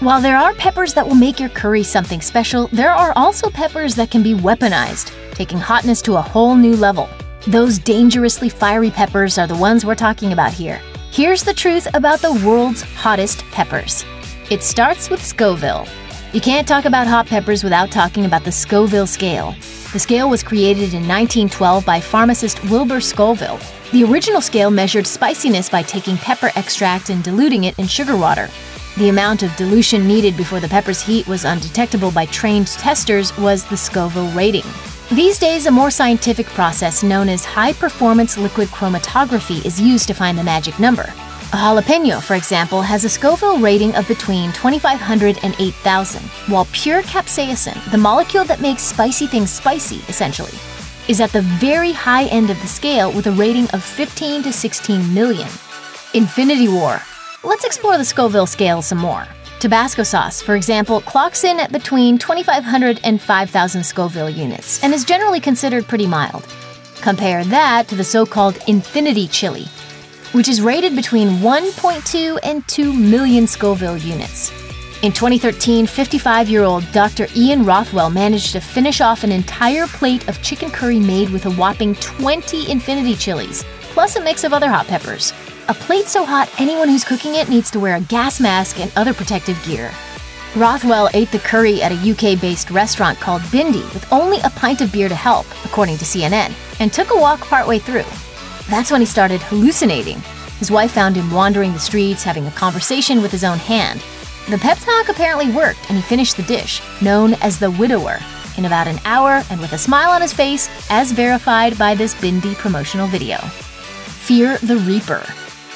While there are peppers that will make your curry something special, there are also peppers that can be weaponized, taking hotness to a whole new level. Those dangerously fiery peppers are the ones we're talking about here. Here's the truth about the world's hottest peppers. It starts with Scoville. You can't talk about hot peppers without talking about the Scoville scale. The scale was created in 1912 by pharmacist Wilbur Scoville. The original scale measured spiciness by taking pepper extract and diluting it in sugar water. The amount of dilution needed before the pepper's heat was undetectable by trained testers was the Scoville rating. These days, a more scientific process known as high-performance liquid chromatography is used to find the magic number. A jalapeno, for example, has a Scoville rating of between 2,500 and 8,000, while pure capsaicin, the molecule that makes spicy things spicy, essentially, is at the very high end of the scale with a rating of 15 to 16 million. Infinity War. Let's explore the Scoville scale some more. Tabasco sauce, for example, clocks in at between 2,500 and 5,000 Scoville units and is generally considered pretty mild. Compare that to the so-called infinity chili, which is rated between 1.2 and 2 million Scoville units. In 2013, 55-year-old Dr. Ian Rothwell managed to finish off an entire plate of chicken curry made with a whopping 20 infinity chilies, plus a mix of other hot peppers. A plate so hot, anyone who's cooking it needs to wear a gas mask and other protective gear. Rothwell ate the curry at a UK-based restaurant called Bindi with only a pint of beer to help, according to CNN, and took a walk partway through. That's when he started hallucinating. His wife found him wandering the streets, having a conversation with his own hand. The pep talk apparently worked, and he finished the dish, known as the Widower, in about an hour and with a smile on his face, as verified by this Bindi promotional video. Fear the Reaper.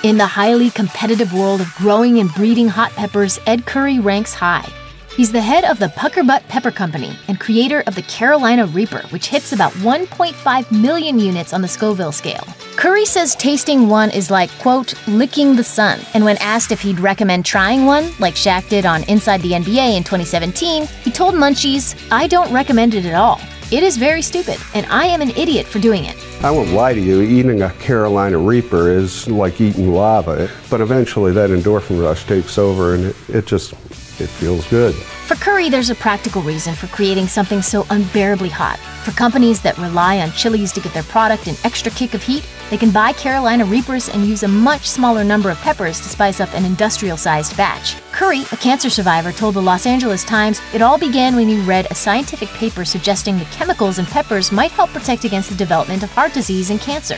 In the highly competitive world of growing and breeding hot peppers, Ed Curry ranks high. He's the head of the Puckerbutt Pepper Company and creator of the Carolina Reaper, which hits about 1.5 million units on the Scoville scale. Curry says tasting one is like, quote, licking the sun, and when asked if he'd recommend trying one, like Shaq did on Inside the NBA in 2017, he told Munchies, "I don't recommend it at all. It is very stupid, and I am an idiot for doing it." I won't lie to you, eating a Carolina Reaper is like eating lava, but eventually that endorphin rush takes over and it feels good. For Curry, there's a practical reason for creating something so unbearably hot. For companies that rely on chilies to get their product an extra kick of heat, they can buy Carolina Reapers and use a much smaller number of peppers to spice up an industrial-sized batch. Curry, a cancer survivor, told the Los Angeles Times it all began when he read a scientific paper suggesting the chemicals in peppers might help protect against the development of heart disease and cancer.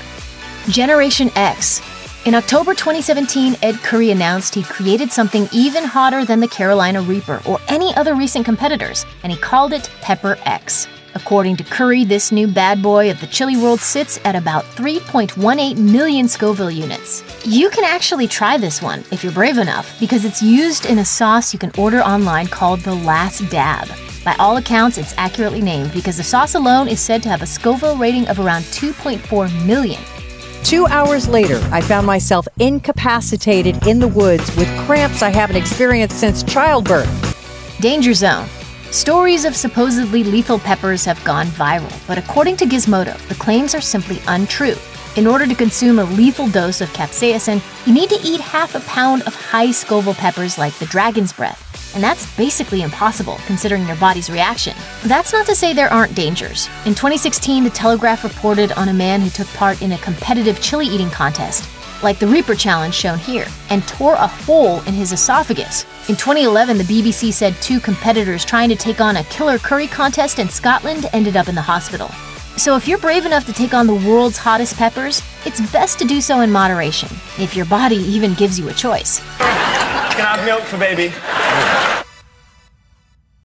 Generation X. In October 2017, Ed Curry announced he'd created something even hotter than the Carolina Reaper or any other recent competitors, and he called it Pepper X. According to Curry, this new bad boy of the chili world sits at about 3.18 million Scoville units. You can actually try this one, if you're brave enough, because it's used in a sauce you can order online called the Last Dab. By all accounts, it's accurately named because the sauce alone is said to have a Scoville rating of around 2.4 million. 2 hours later, I found myself incapacitated in the woods with cramps I haven't experienced since childbirth. Danger zone. Stories of supposedly lethal peppers have gone viral, but according to Gizmodo, the claims are simply untrue. In order to consume a lethal dose of capsaicin, you need to eat half a pound of high Scoville peppers like the dragon's breath, and that's basically impossible considering your body's reaction. That's not to say there aren't dangers. In 2016, The Telegraph reported on a man who took part in a competitive chili eating contest, like the Reaper Challenge shown here, and tore a hole in his esophagus. In 2011, the BBC said 2 competitors trying to take on a killer curry contest in Scotland ended up in the hospital. So if you're brave enough to take on the world's hottest peppers, it's best to do so in moderation, if your body even gives you a choice. Can I have milk for baby?